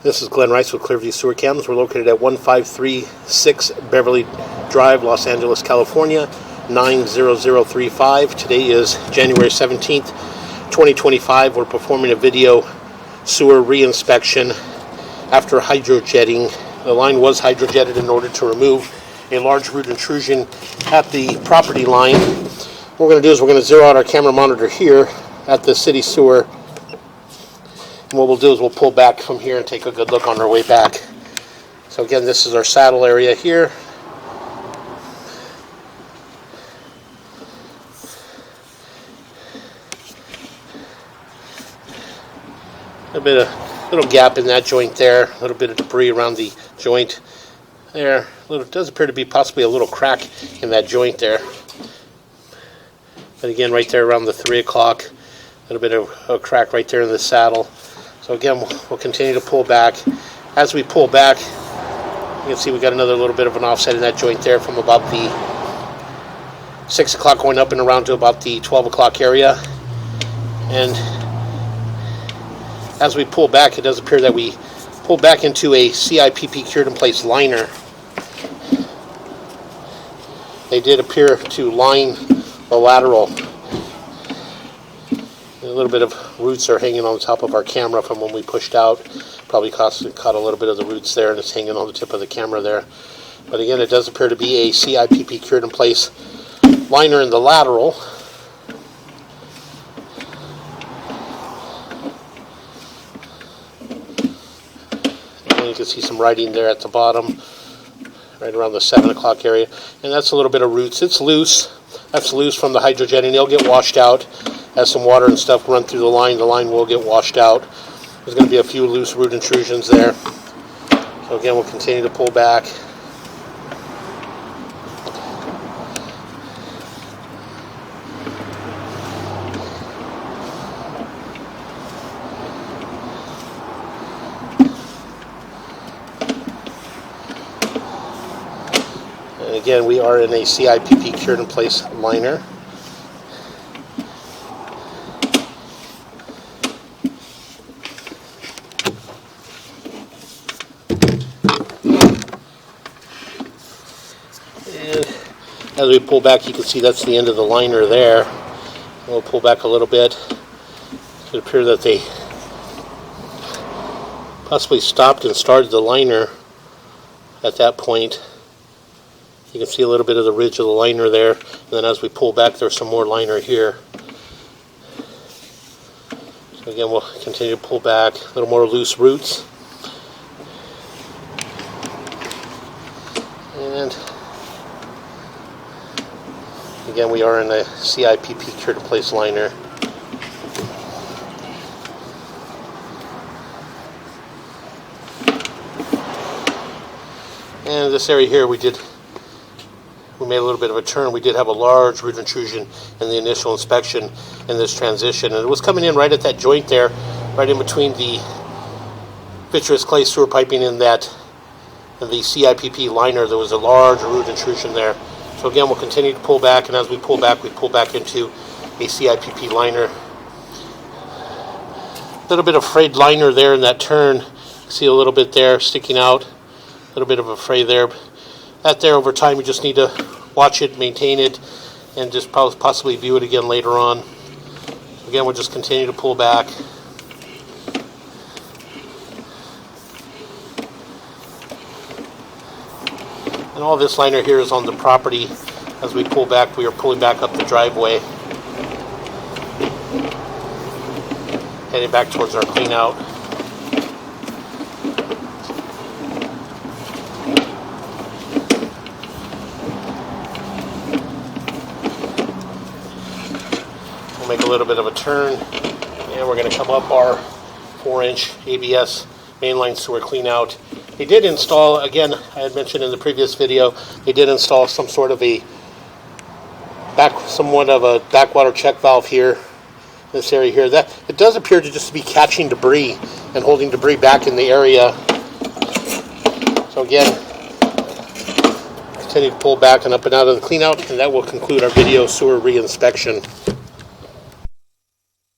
This is Glenn Rice with Clearview Sewer Cams. We're located at 1536 Beverly Drive, Los Angeles, California, 90035. Today is January 17th, 2025. We're performing a video sewer reinspection after hydrojetting. The line was hydrojetted in order to remove a large root intrusion at the property line. What we're going to do is we're going to zero out our camera monitor here at the city sewer. And what we'll do is we'll pull back from here and take a good look on our way back. So again, this is our saddle area here. A little gap in that joint there, a little bit of debris around the joint there. It does appear to be possibly a little crack in that joint there. But again, right there around the 3 o'clock, a little bit of a crack right there in the saddle. So again, we'll continue to pull back. As we pull back, you can see we got another little bit of an offset in that joint there from about the 6 o'clock going up and around to about the 12 o'clock area. And as we pull back, it does appear that we pull back into a CIPP cured in place liner. They did appear to line the lateral. A little bit of roots are hanging on the top of our camera from when we pushed out. Probably caught a little bit of the roots there, and it's hanging on the tip of the camera there. But again, it does appear to be a CIPP cured in place liner in the lateral. And you can see some writing there at the bottom, right around the 7 o'clock area. And that's a little bit of roots. It's loose. That's loose from the hydrojetting. It'll get washed out. As some water and stuff run through the line will get washed out. There's going to be a few loose root intrusions there. So again, we'll continue to pull back. And again, we are in a CIPP cured in place liner. As we pull back, you can see that's the end of the liner there. We'll pull back a little bit. It would appear that they possibly stopped and started the liner at that point. You can see a little bit of the ridge of the liner there. And then as we pull back, there's some more liner here. So again, we'll continue to pull back. A little more loose roots. And again, we are in a CIPP cured in place liner. And this area here, we made a little bit of a turn. We did have a large root intrusion in the initial inspection in this transition. And it was coming in right at that joint there, right in between the vitreous clay sewer piping and the CIPP liner. There was a large root intrusion there. So again, we'll continue to pull back, and as we pull back into a CIPP liner. A little bit of frayed liner there in that turn. See a little bit there sticking out. A little bit of a fray there. That there, over time, you just need to watch it, maintain it, and just possibly view it again later on. Again, we'll just continue to pull back. And all this liner here is on the property. As we pull back, we are pulling back up the driveway, heading back towards our clean out. We'll make a little bit of a turn, and we're going to come up our 4-inch ABS mainline sewer clean out. They did install, again, I had mentioned in the previous video, they did install somewhat of a backwater check valve here, this area here. That it does appear to just be catching debris and holding debris back in the area. So again, continue to pull back and up and out of the clean out, and that will conclude our video sewer reinspection.